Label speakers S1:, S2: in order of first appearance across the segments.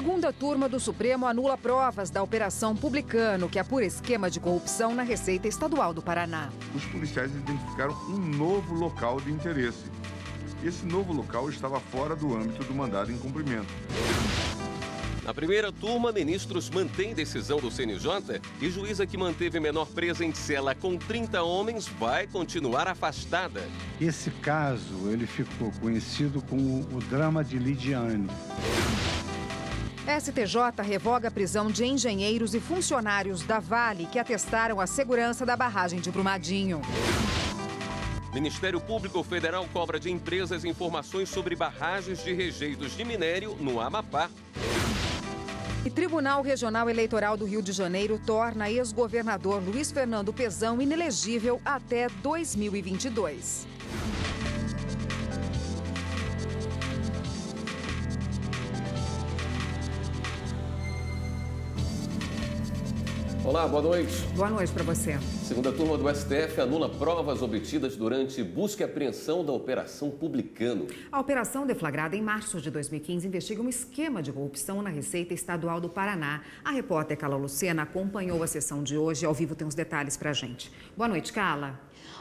S1: Segunda turma do Supremo anula provas da Operação Publicano, que apura esquema de corrupção na Receita Estadual do Paraná.
S2: Os policiais identificaram um novo local de interesse. Esse novo local estava fora do âmbito do mandado em cumprimento.
S3: Na primeira turma, ministros mantêm decisão do CNJ e juíza que manteve menor presa em cela com 30 homens vai continuar afastada.
S4: Esse caso, ele ficou conhecido como o drama de Lidiane.
S1: STJ revoga a prisão de engenheiros e funcionários da Vale que atestaram a segurança da barragem de Brumadinho.
S3: Ministério Público Federal cobra de empresas informações sobre barragens de rejeitos de minério no Amapá.
S1: E Tribunal Regional Eleitoral do Rio de Janeiro torna ex-governador Luiz Fernando Pezão inelegível até 2022.
S3: Olá, boa noite.
S1: Boa noite para você.
S3: Segunda turma do STF anula provas obtidas durante busca e apreensão da Operação Publicano.
S1: A operação, deflagrada em março de 2015, investiga um esquema de corrupção na Receita Estadual do Paraná. A repórter Carla Lucena acompanhou a sessão de hoje e ao vivo tem os detalhes para a gente. Boa noite, Carla.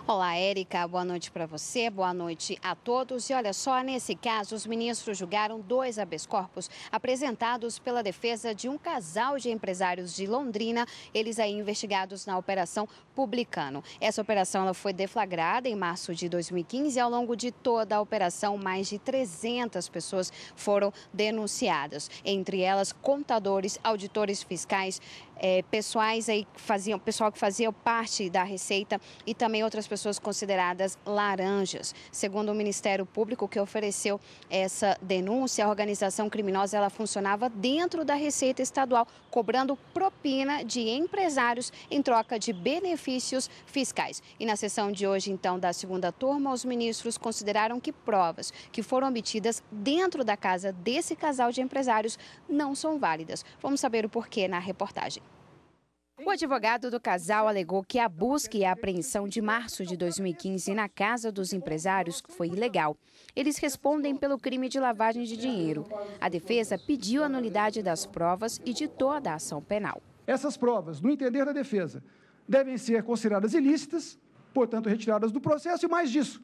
S5: Olá, Érica. Boa noite para você, boa noite a todos. E olha só, nesse caso, os ministros julgaram 2 habeas corpus apresentados pela defesa de um casal de empresários de Londrina, eles aí investigados na Operação Publicano. Essa operação ela foi deflagrada em março de 2015 e ao longo de toda a operação, mais de 300 pessoas foram denunciadas. Entre elas, contadores, auditores fiscais, pessoal que fazia parte da Receita e também outras pessoas consideradas laranjas. Segundo o Ministério Público, que ofereceu essa denúncia, a organização criminosa ela funcionava dentro da Receita Estadual, cobrando propina de empresários em troca de benefícios fiscais. E na sessão de hoje, então, da segunda turma, os ministros consideraram que provas que foram obtidas dentro da casa desse casal de empresários não são válidas. Vamos saber o porquê na reportagem. O advogado do casal alegou que a busca e a apreensão de março de 2015 na casa dos empresários foi ilegal. Eles respondem pelo crime de lavagem de dinheiro. A defesa pediu a nulidade das provas e de toda a ação penal.
S6: Essas provas, no entender da defesa, devem ser consideradas ilícitas, portanto retiradas do processo e mais disso.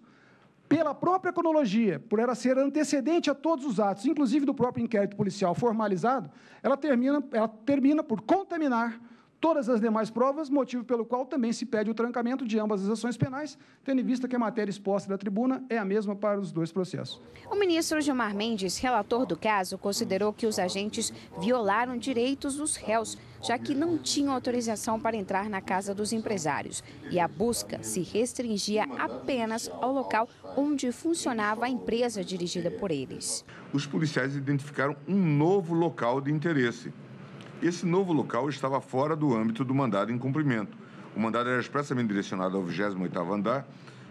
S6: Pela própria cronologia, por ela ser antecedente a todos os atos, inclusive do próprio inquérito policial formalizado, ela termina por contaminar todas as demais provas, motivo pelo qual também se pede o trancamento de ambas as ações penais, tendo em vista que a matéria exposta da tribuna é a mesma para os 2 processos.
S5: O ministro Gilmar Mendes, relator do caso, considerou que os agentes violaram direitos dos réus, já que não tinham autorização para entrar na casa dos empresários. E a busca se restringia apenas ao local onde funcionava a empresa dirigida por eles.
S2: Os policiais identificaram um novo local de interesse. Esse novo local estava fora do âmbito do mandado em cumprimento. O mandado era expressamente direcionado ao 28º andar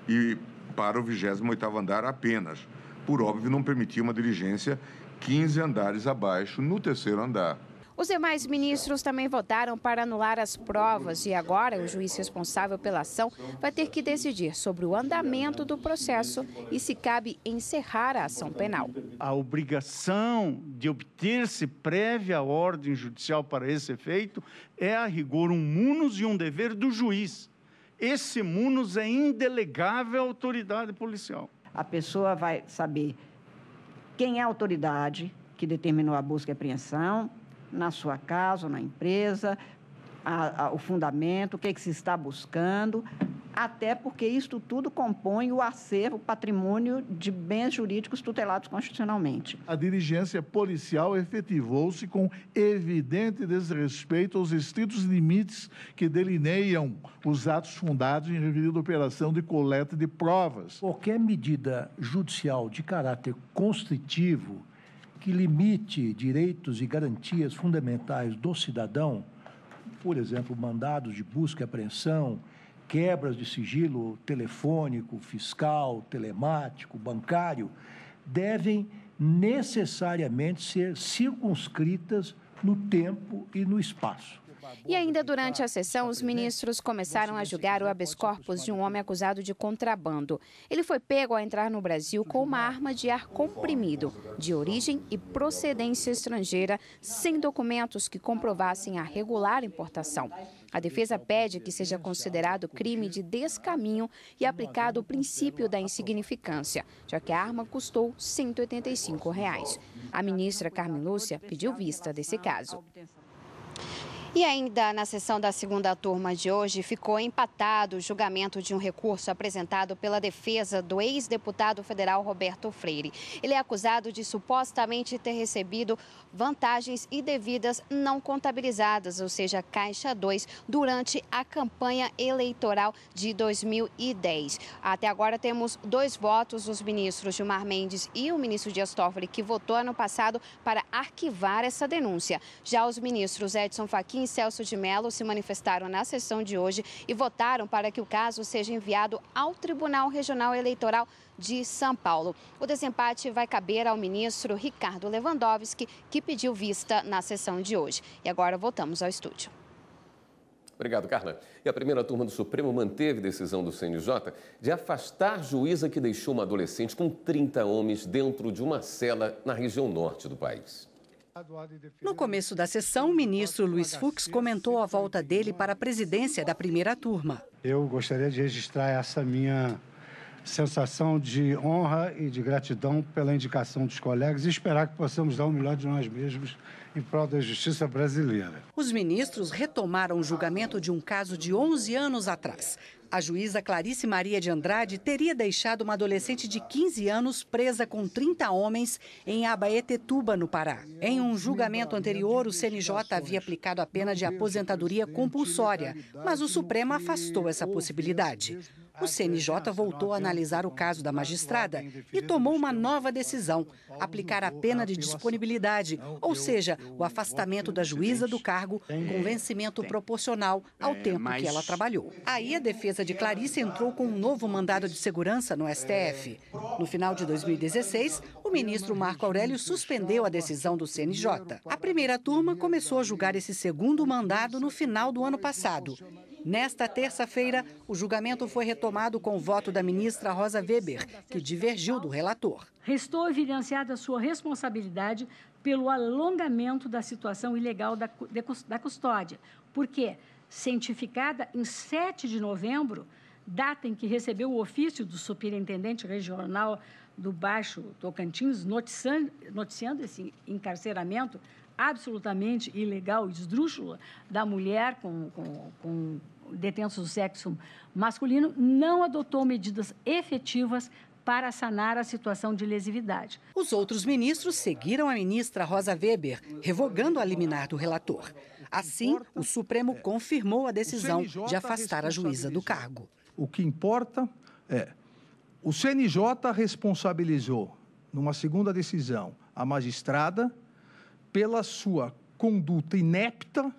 S2: e para o 28º andar apenas. Por óbvio, não permitia uma diligência 15 andares abaixo, no 3º andar.
S5: Os demais ministros também votaram para anular as provas e agora o juiz responsável pela ação vai ter que decidir sobre o andamento do processo e se cabe encerrar a ação penal.
S4: A obrigação de obter-se prévia ordem judicial para esse efeito é, a rigor, um munus e um dever do juiz. Esse munus é indelegável à autoridade policial.
S7: A pessoa vai saber quem é a autoridade que determinou a busca e apreensão, na sua casa, na empresa, o fundamento, o que se está buscando, até porque isto tudo compõe o acervo, o patrimônio de bens jurídicos tutelados constitucionalmente.
S8: A diligência policial efetivou-se com evidente desrespeito aos estritos limites que delineiam os atos fundados em referida operação de coleta de provas.
S9: Qualquer medida judicial de caráter constritivo que limite direitos e garantias fundamentais do cidadão, por exemplo, mandados de busca e apreensão, quebras de sigilo telefônico, fiscal, telemático, bancário, devem necessariamente ser circunscritas no tempo e no espaço.
S5: E ainda durante a sessão, os ministros começaram a julgar o habeas corpus de um homem acusado de contrabando. Ele foi pego ao entrar no Brasil com uma arma de ar comprimido, de origem e procedência estrangeira, sem documentos que comprovassem a regular importação. A defesa pede que seja considerado crime de descaminho e aplicado o princípio da insignificância, já que a arma custou R$ 185. A ministra Carmen Lúcia pediu vista desse caso. E ainda na sessão da segunda turma de hoje, ficou empatado o julgamento de um recurso apresentado pela defesa do ex-deputado federal Roberto Freire. Ele é acusado de supostamente ter recebido vantagens indevidas não contabilizadas, ou seja, Caixa 2, durante a campanha eleitoral de 2010. Até agora temos 2 votos, os ministros Gilmar Mendes e o ministro Dias Toffoli, que votou ano passado para arquivar essa denúncia. Já os ministros Edson Fachin e Celso de Mello se manifestaram na sessão de hoje e votaram para que o caso seja enviado ao Tribunal Regional Eleitoral de São Paulo. O desempate vai caber ao ministro Ricardo Lewandowski, que pediu vista na sessão de hoje. E agora voltamos ao estúdio.
S3: Obrigado, Carla. E a primeira turma do Supremo manteve decisão do CNJ de afastar juíza que deixou uma adolescente com 30 homens dentro de uma cela na região norte do país.
S10: No começo da sessão, o ministro Luiz Fux comentou a volta dele para a presidência da primeira turma.
S11: Eu gostaria de registrar essa minha sensação de honra e de gratidão pela indicação dos colegas e esperar que possamos dar o melhor de nós mesmos em prol da justiça brasileira.
S10: Os ministros retomaram o julgamento de um caso de 11 anos atrás. A juíza Clarice Maria de Andrade teria deixado uma adolescente de 15 anos presa com 30 homens em Abaetetuba, no Pará. Em um julgamento anterior, o CNJ havia aplicado a pena de aposentadoria compulsória, mas o Supremo afastou essa possibilidade. O CNJ voltou a analisar o caso da magistrada e tomou uma nova decisão: aplicar a pena de disponibilidade, ou seja, o afastamento da juíza do cargo com vencimento proporcional ao tempo que ela trabalhou. Aí a defesa de Clarice entrou com um novo mandado de segurança no STF. No final de 2016, o ministro Marco Aurélio suspendeu a decisão do CNJ. A primeira turma começou a julgar esse segundo mandado no final do ano passado. Nesta terça-feira, o julgamento foi retomado com o voto da ministra Rosa Weber, que divergiu do relator.
S12: Restou evidenciada a sua responsabilidade pelo alongamento da situação ilegal da custódia, porque, cientificada em 7 de novembro, data em que recebeu o ofício do superintendente regional do Baixo Tocantins, noticiando esse encarceramento absolutamente ilegal e esdrúxulo da mulher com detentos do sexo masculino, não adotou medidas efetivas para sanar a situação de lesividade.
S10: Os outros ministros seguiram a ministra Rosa Weber, revogando a liminar do relator. Assim, o Supremo confirmou a decisão de afastar a juíza do cargo.
S6: O que importa é, o CNJ responsabilizou, numa segunda decisão, a magistrada pela sua conduta inepta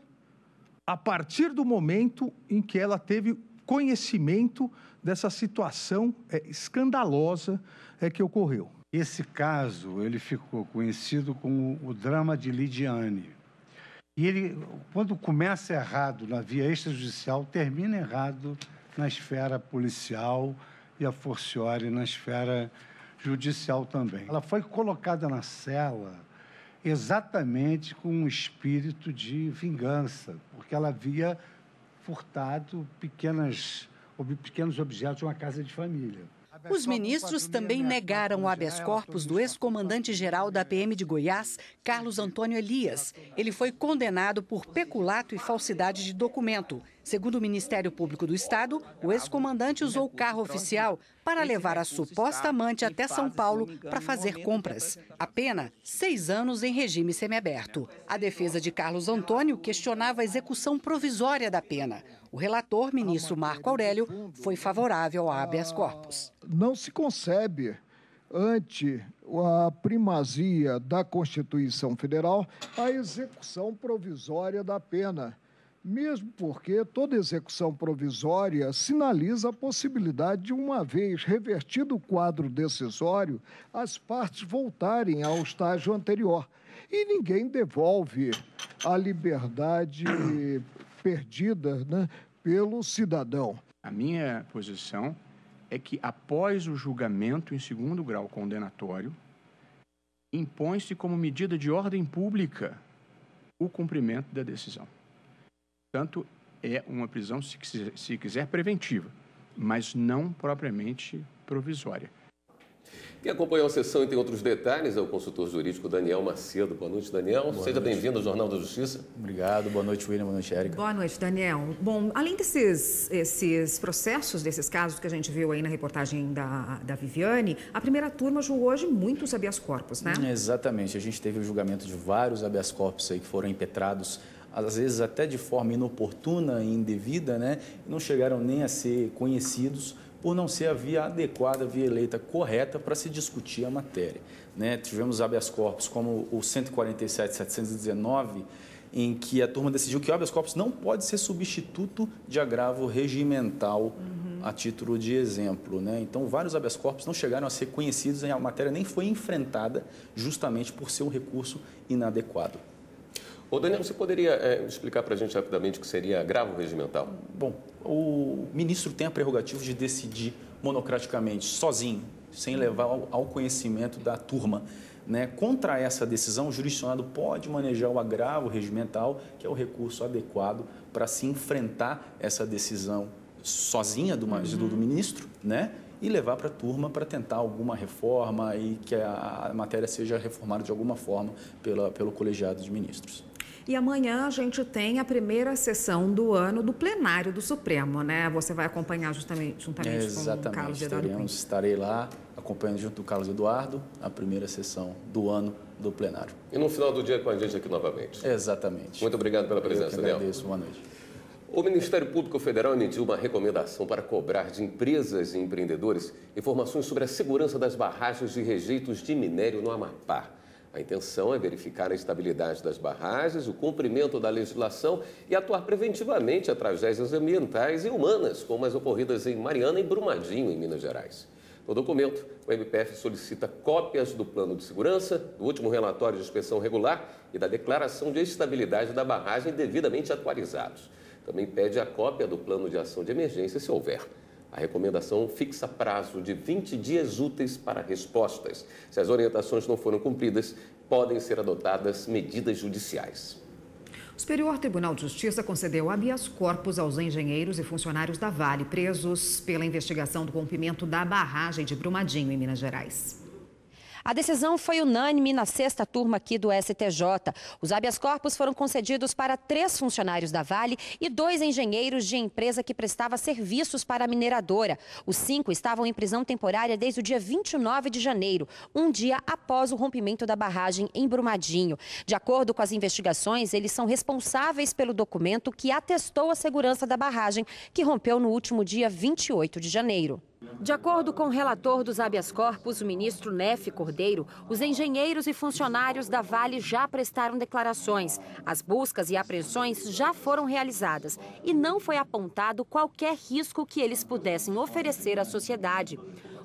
S6: a partir do momento em que ela teve conhecimento dessa situação escandalosa que ocorreu.
S11: Esse caso, ele ficou conhecido como o drama de Lidiane. E ele, quando começa errado na via extrajudicial, termina errado na esfera policial e, a fortiori, na esfera judicial também. Ela foi colocada na cela exatamente com um espírito de vingança, porque ela havia furtado pequenos objetos de uma casa de família.
S10: Os ministros também negaram o habeas corpus do ex-comandante-geral da PM de Goiás, Carlos Antônio Elias. Ele foi condenado por peculato e falsidade de documento. Segundo o Ministério Público do Estado, o ex-comandante usou o carro oficial para levar a suposta amante até São Paulo para fazer compras. A pena, 6 anos em regime semiaberto. A defesa de Carlos Antônio questionava a execução provisória da pena. O relator, ministro Marco Aurélio, foi favorável ao habeas corpus.
S13: Não se concebe, ante a primazia da Constituição Federal, a execução provisória da pena, mesmo porque toda execução provisória sinaliza a possibilidade de, uma vez revertido o quadro decisório, as partes voltarem ao estágio anterior. e ninguém devolve a liberdade perdida, né, pelo cidadão.
S14: A minha posição é que, após o julgamento em segundo grau condenatório, impõe-se como medida de ordem pública o cumprimento da decisão. Portanto, é uma prisão, se quiser, preventiva, mas não propriamente provisória.
S3: Quem acompanhou a sessão e tem outros detalhes é o consultor jurídico Daniel Macedo. Boa noite, Daniel. Seja bem-vindo ao Jornal da Justiça.
S15: Obrigado. Boa noite, William. Boa noite, Érica.
S1: Boa noite, Daniel. Bom, além desses processos, desses casos que a gente viu aí na reportagem da Viviane, a primeira turma julgou hoje muitos habeas corpus, né?
S15: Exatamente. A gente teve o julgamento de vários habeas corpus aí que foram impetrados, às vezes até de forma inoportuna e indevida, né? Não chegaram nem a ser conhecidos por não ser a via adequada, a via eleita correta para se discutir a matéria, né? Tivemos habeas corpus como o 147.719, em que a turma decidiu que o habeas corpus não pode ser substituto de agravo regimental, a título de exemplo, né? Então, vários habeas corpus não chegaram a ser conhecidos e a matéria nem foi enfrentada justamente por ser um recurso inadequado.
S3: Ô, Daniel, você poderia explicar para a gente rapidamente o que seria agravo regimental?
S15: Bom, o ministro tem a prerrogativa de decidir monocraticamente, sozinho, sem levar ao conhecimento da turma, né? Contra essa decisão, o jurisdicionado pode manejar o agravo regimental, que é o recurso adequado para se enfrentar essa decisão sozinha do ministro, né? E levar para a turma para tentar alguma reforma e que a matéria seja reformada de alguma forma pelo colegiado de ministros.
S1: E amanhã a gente tem a primeira sessão do ano do plenário do Supremo, né? Você vai acompanhar juntamente com o Carlos Eduardo.
S15: Estarei lá acompanhando junto do Carlos Eduardo a primeira sessão do ano do plenário.
S3: E no final do dia com a gente aqui novamente.
S15: Exatamente.
S3: Muito obrigado pela presença, Daniel.
S15: Agradeço. Boa noite.
S3: O Ministério Público Federal emitiu uma recomendação para cobrar de empresas e empreendedores informações sobre a segurança das barragens de rejeitos de minério no Amapá. A intenção é verificar a estabilidade das barragens, o cumprimento da legislação e atuar preventivamente a tragédias ambientais e humanas, como as ocorridas em Mariana e Brumadinho, em Minas Gerais. No documento, o MPF solicita cópias do plano de segurança, do último relatório de inspeção regular e da declaração de estabilidade da barragem devidamente atualizados. Também pede a cópia do plano de ação de emergência, se houver. A recomendação fixa prazo de 20 dias úteis para respostas. Se as orientações não forem cumpridas, podem ser adotadas medidas judiciais.
S1: O Superior Tribunal de Justiça concedeu habeas corpus aos engenheiros e funcionários da Vale presos pela investigação do rompimento da barragem de Brumadinho, em Minas Gerais.
S16: A decisão foi unânime na sexta turma aqui do STJ. Os habeas corpus foram concedidos para 3 funcionários da Vale e 2 engenheiros de empresa que prestava serviços para a mineradora. Os 5 estavam em prisão temporária desde o dia 29 de janeiro, um dia após o rompimento da barragem em Brumadinho. De acordo com as investigações, eles são responsáveis pelo documento que atestou a segurança da barragem, que rompeu no último dia 28 de janeiro. De acordo com o relator dos habeas corpus, o ministro Nefe Cordeiro, os engenheiros e funcionários da Vale já prestaram declarações. As buscas e apreensões já foram realizadas e não foi apontado qualquer risco que eles pudessem oferecer à sociedade.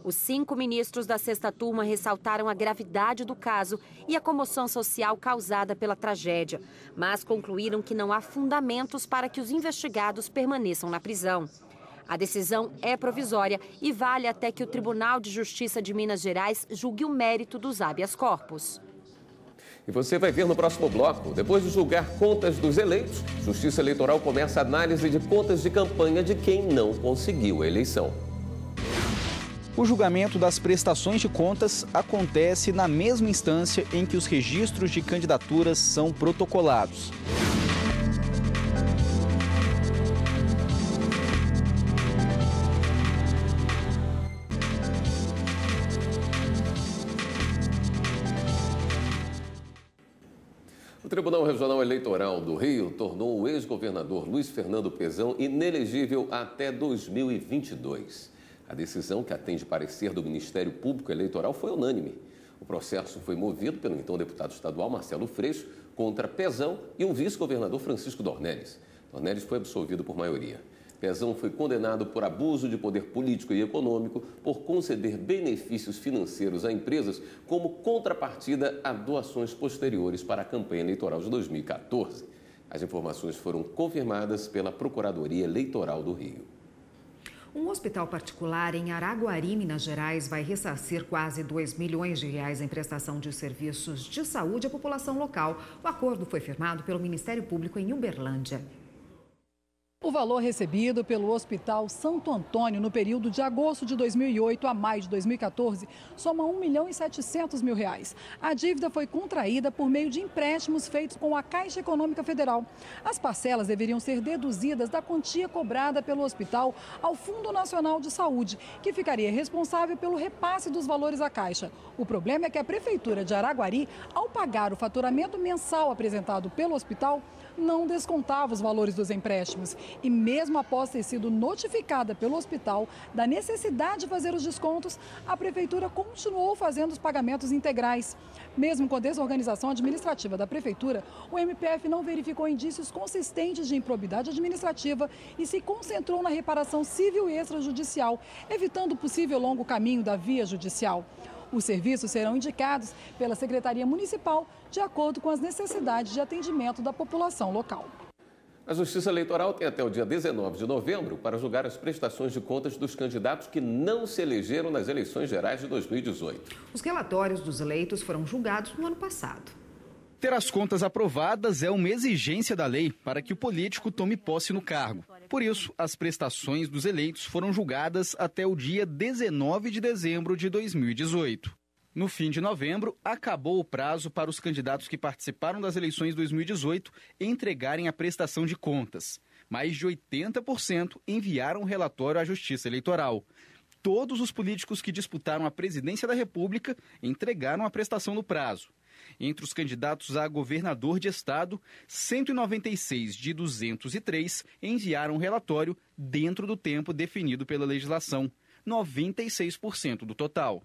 S16: Os 5 ministros da sexta turma ressaltaram a gravidade do caso e a comoção social causada pela tragédia, mas concluíram que não há fundamentos para que os investigados permaneçam na prisão. A decisão é provisória e vale até que o Tribunal de Justiça de Minas Gerais julgue o mérito dos habeas corpus.
S3: E você vai ver no próximo bloco. Depois de julgar contas dos eleitos, Justiça Eleitoral começa a análise de contas de campanha de quem não conseguiu a eleição.
S17: O julgamento das prestações de contas acontece na mesma instância em que os registros de candidaturas são protocolados.
S3: O Tribunal Regional Eleitoral do Rio tornou o ex-governador Luiz Fernando Pezão inelegível até 2022. A decisão, que atende parecer do Ministério Público Eleitoral, foi unânime. O processo foi movido pelo então deputado estadual Marcelo Freixo contra Pezão e o vice-governador Francisco Dornelles. Dornelles foi absolvido por maioria. Pezão foi condenado por abuso de poder político e econômico por conceder benefícios financeiros a empresas como contrapartida a doações posteriores para a campanha eleitoral de 2014. As informações foram confirmadas pela Procuradoria Eleitoral do Rio.
S1: Um hospital particular em Araguari, Minas Gerais, vai ressarcir quase R$2 milhões em prestação de serviços de saúde à população local. O acordo foi firmado pelo Ministério Público em Uberlândia.
S18: O valor recebido pelo Hospital Santo Antônio no período de agosto de 2008 a maio de 2014 soma R$1.700.000. A dívida foi contraída por meio de empréstimos feitos com a Caixa Econômica Federal. As parcelas deveriam ser deduzidas da quantia cobrada pelo hospital ao Fundo Nacional de Saúde, que ficaria responsável pelo repasse dos valores à Caixa. O problema é que a Prefeitura de Araguari, ao pagar o faturamento mensal apresentado pelo hospital, não descontava os valores dos empréstimos. E mesmo após ter sido notificada pelo hospital da necessidade de fazer os descontos, a Prefeitura continuou fazendo os pagamentos integrais. Mesmo com a desorganização administrativa da Prefeitura, o MPF não verificou indícios consistentes de improbidade administrativa e se concentrou na reparação civil e extrajudicial, evitando o possível longo caminho da via judicial. Os serviços serão indicados pela Secretaria Municipal de acordo com as necessidades de atendimento da população local.
S3: A Justiça Eleitoral tem até o dia 19 de novembro para julgar as prestações de contas dos candidatos que não se elegeram nas eleições gerais de 2018.
S1: Os relatórios dos eleitos foram julgados no ano passado.
S17: Ter as contas aprovadas é uma exigência da lei para que o político tome posse no cargo. Por isso, as prestações dos eleitos foram julgadas até o dia 19 de dezembro de 2018. No fim de novembro, acabou o prazo para os candidatos que participaram das eleições de 2018 entregarem a prestação de contas. Mais de 80% enviaram o relatório à Justiça Eleitoral. Todos os políticos que disputaram a presidência da República entregaram a prestação no prazo. Entre os candidatos a governador de estado, 196 de 203 enviaram o relatório dentro do tempo definido pela legislação, 96% do total.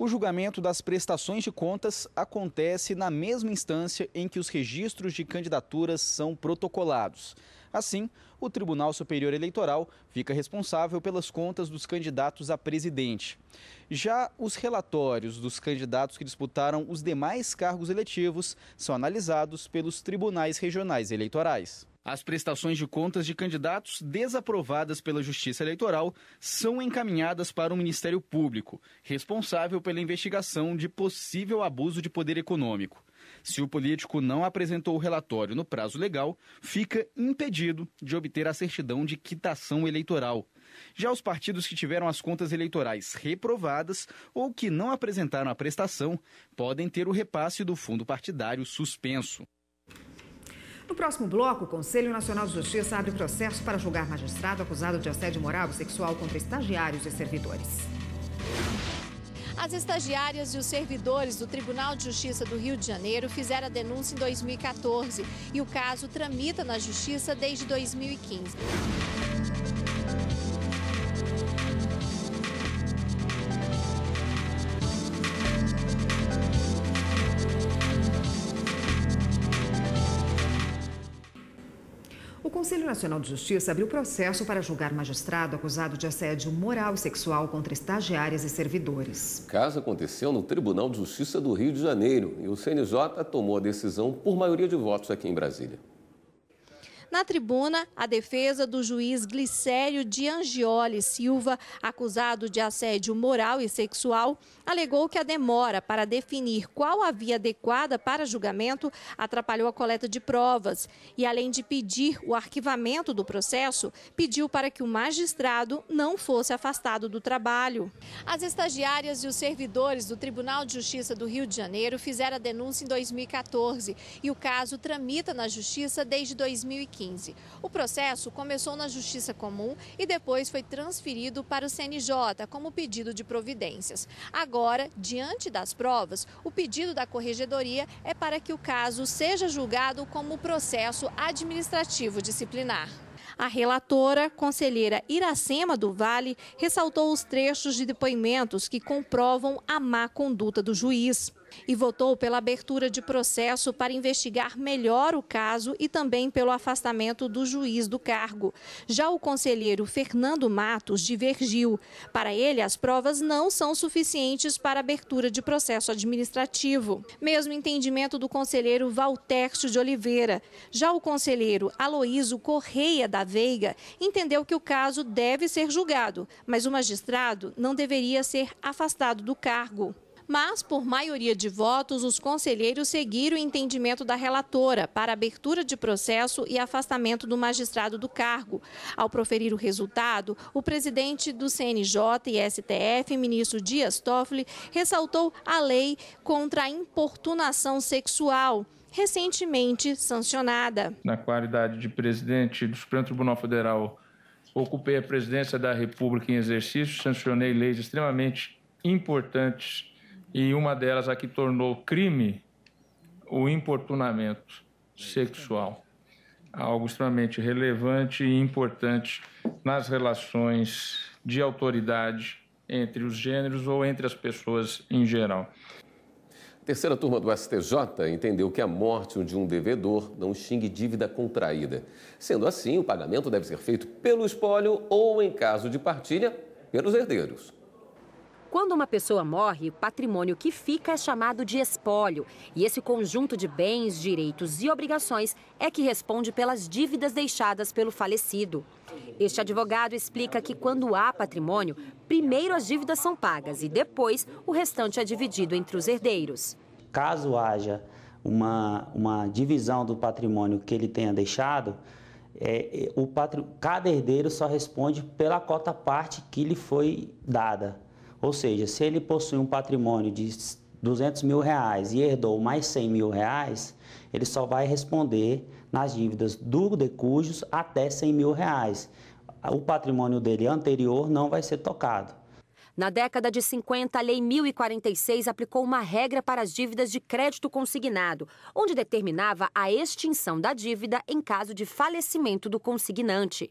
S17: O julgamento das prestações de contas acontece na mesma instância em que os registros de candidaturas são protocolados. Assim, o Tribunal Superior Eleitoral fica responsável pelas contas dos candidatos a presidente. Já os relatórios dos candidatos que disputaram os demais cargos eletivos são analisados pelos tribunais regionais eleitorais. As prestações de contas de candidatos desaprovadas pela Justiça Eleitoral são encaminhadas para o Ministério Público, responsável pela investigação de possível abuso de poder econômico. Se o político não apresentou o relatório no prazo legal, fica impedido de obter a certidão de quitação eleitoral. Já os partidos que tiveram as contas eleitorais reprovadas ou que não apresentaram a prestação podem ter o repasse do fundo partidário suspenso.
S1: No próximo bloco, o Conselho Nacional de Justiça abre processo para julgar magistrado acusado de assédio moral e sexual contra estagiários e servidores.
S19: As estagiárias e os servidores do Tribunal de Justiça do Rio de Janeiro fizeram a denúncia em 2014 e o caso tramita na Justiça desde 2015.
S1: O Conselho Nacional de Justiça abriu processo para julgar magistrado acusado de assédio moral e sexual contra estagiárias e servidores.
S3: O caso aconteceu no Tribunal de Justiça do Rio de Janeiro e o CNJ tomou a decisão por maioria de votos aqui em Brasília.
S19: Na tribuna, a defesa do juiz Glicério de Angioli Silva, acusado de assédio moral e sexual, alegou que a demora para definir qual a via adequada para julgamento atrapalhou a coleta de provas e, além de pedir o arquivamento do processo, pediu para que o magistrado não fosse afastado do trabalho. As estagiárias e os servidores do Tribunal de Justiça do Rio de Janeiro fizeram a denúncia em 2014 e o caso tramita na Justiça desde 2015. O processo começou na Justiça Comum e depois foi transferido para o CNJ como pedido de providências. Agora, diante das provas, o pedido da Corregedoria é para que o caso seja julgado como processo administrativo disciplinar. A relatora, conselheira Iracema do Vale, ressaltou os trechos de depoimentos que comprovam a má conduta do juiz. E votou pela abertura de processo para investigar melhor o caso e também pelo afastamento do juiz do cargo. Já o conselheiro Fernando Matos divergiu. Para ele, as provas não são suficientes para abertura de processo administrativo. Mesmo entendimento do conselheiro Valtércio de Oliveira. Já o conselheiro Aloísio Correia da Veiga entendeu que o caso deve ser julgado, mas o magistrado não deveria ser afastado do cargo. Mas, por maioria de votos, os conselheiros seguiram o entendimento da relatora para abertura de processo e afastamento do magistrado do cargo. Ao proferir o resultado, o presidente do CNJ e STF, ministro Dias Toffoli, ressaltou a lei contra a importunação sexual, recentemente sancionada.
S20: Na qualidade de presidente do Supremo Tribunal Federal, ocupei a presidência da República em exercício, sancionei leis extremamente importantes e uma delas a que tornou crime o importunamento sexual, algo extremamente relevante e importante nas relações de autoridade entre os gêneros ou entre as pessoas em geral.
S3: A terceira turma do STJ entendeu que a morte de um devedor não extingue dívida contraída. Sendo assim, o pagamento deve ser feito pelo espólio ou, em caso de partilha, pelos herdeiros.
S16: Quando uma pessoa morre, o patrimônio que fica é chamado de espólio. E esse conjunto de bens, direitos e obrigações é que responde pelas dívidas deixadas pelo falecido. Este advogado explica que quando há patrimônio, primeiro as dívidas são pagas e depois o restante é dividido entre os herdeiros.
S21: Caso haja uma divisão do patrimônio que ele tenha deixado, cada herdeiro só responde pela cota parte que lhe foi dada. Ou seja, se ele possui um patrimônio de R$200 mil e herdou mais R$100 mil, ele só vai responder nas dívidas do decujus até R$100 mil. O patrimônio dele anterior não vai ser tocado.
S16: Na década de 50, a Lei 1046 aplicou uma regra para as dívidas de crédito consignado, onde determinava a extinção da dívida em caso de falecimento do consignante.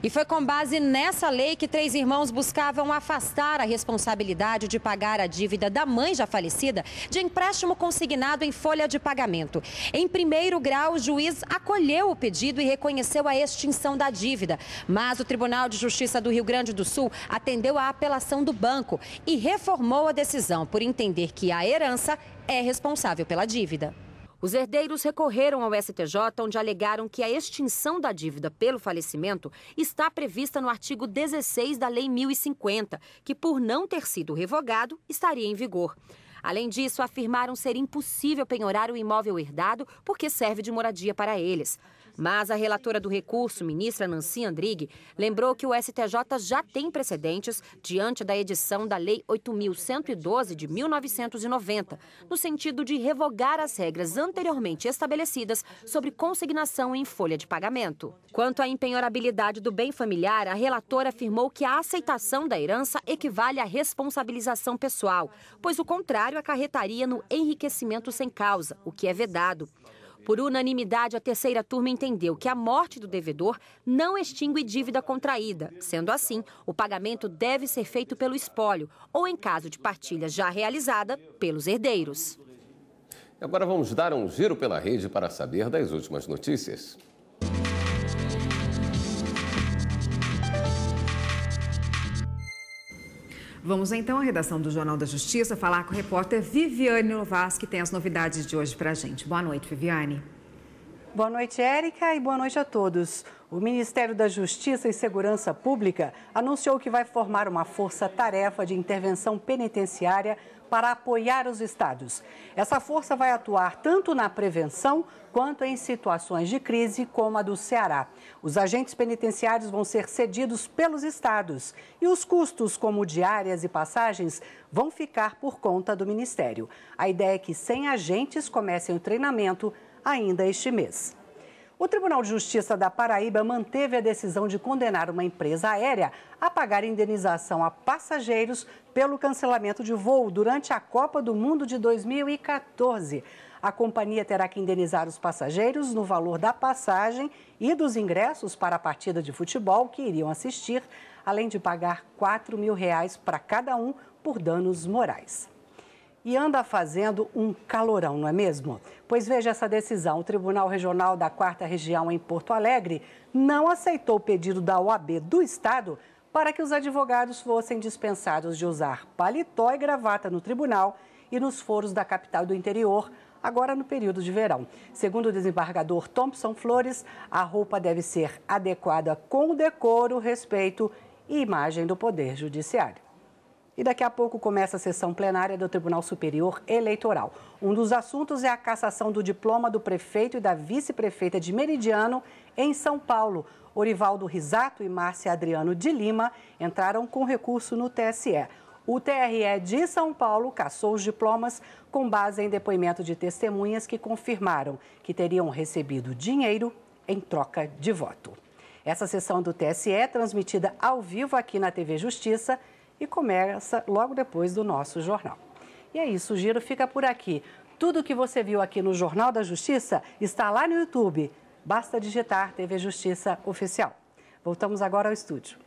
S16: E foi com base nessa lei que 3 irmãos buscavam afastar a responsabilidade de pagar a dívida da mãe já falecida de empréstimo consignado em folha de pagamento. Em primeiro grau, o juiz acolheu o pedido e reconheceu a extinção da dívida. Mas o Tribunal de Justiça do Rio Grande do Sul atendeu à apelação do banco e reformou a decisão por entender que a herança é responsável pela dívida. Os herdeiros recorreram ao STJ, onde alegaram que a extinção da dívida pelo falecimento está prevista no artigo 16 da Lei 1050, que, por não ter sido revogado, estaria em vigor. Além disso, afirmaram ser impossível penhorar o imóvel herdado porque serve de moradia para eles. Mas a relatora do recurso, ministra Nancy Andrighi, lembrou que o STJ já tem precedentes diante da edição da Lei 8.112 de 1990, no sentido de revogar as regras anteriormente estabelecidas sobre consignação em folha de pagamento. Quanto à empenhorabilidade do bem familiar, a relatora afirmou que a aceitação da herança equivale à responsabilização pessoal, pois o contrário acarretaria no enriquecimento sem causa, o que é vedado. Por unanimidade, a terceira turma entendeu que a morte do devedor não extingue dívida contraída. Sendo assim, o pagamento deve ser feito pelo espólio ou, em caso de partilha já realizada, pelos herdeiros.
S3: Agora vamos dar um giro pela rede para saber das últimas notícias.
S1: Vamos então à redação do Jornal da Justiça falar com o repórter Viviane Novas, que tem as novidades de hoje para a gente. Boa noite, Viviane.
S22: Boa noite, Érica, e boa noite a todos. O Ministério da Justiça e Segurança Pública anunciou que vai formar uma força-tarefa de intervenção penitenciária para apoiar os estados. Essa força vai atuar tanto na prevenção quanto em situações de crise como a do Ceará. Os agentes penitenciários vão ser cedidos pelos estados e os custos, como diárias e passagens, vão ficar por conta do Ministério. A ideia é que 100 agentes comecem o treinamento ainda este mês. O Tribunal de Justiça da Paraíba manteve a decisão de condenar uma empresa aérea a pagar indenização a passageiros pelo cancelamento de voo durante a Copa do Mundo de 2014. A companhia terá que indenizar os passageiros no valor da passagem e dos ingressos para a partida de futebol que iriam assistir, além de pagar R$4 mil para cada um por danos morais. e anda fazendo um calorão, não é mesmo? Pois veja essa decisão. O Tribunal Regional da 4ª Região em Porto Alegre não aceitou o pedido da OAB do Estado para que os advogados fossem dispensados de usar paletó e gravata no tribunal e nos foros da capital do interior, agora no período de verão. Segundo o desembargador Thompson Flores, a roupa deve ser adequada com o decoro, respeito e imagem do Poder Judiciário. E daqui a pouco começa a sessão plenária do Tribunal Superior Eleitoral. Um dos assuntos é a cassação do diploma do prefeito e da vice-prefeita de Meridiano, em São Paulo. Orivaldo Risato e Márcia Adriano de Lima entraram com recurso no TSE. O TRE de São Paulo cassou os diplomas com base em depoimento de testemunhas que confirmaram que teriam recebido dinheiro em troca de voto. Essa sessão do TSE é transmitida ao vivo aqui na TV Justiça e começa logo depois do nosso jornal. E é isso, o Giro fica por aqui. Tudo o que você viu aqui no Jornal da Justiça está lá no YouTube. Basta digitar TV Justiça Oficial. Voltamos agora ao estúdio.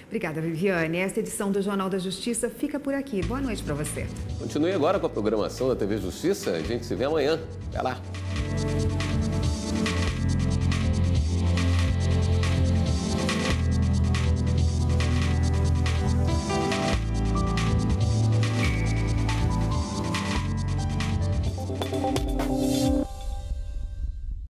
S1: Obrigada, Viviane. Esta edição do Jornal da Justiça fica por aqui. Boa noite para você.
S3: Continue agora com a programação da TV Justiça. A gente se vê amanhã. Até lá.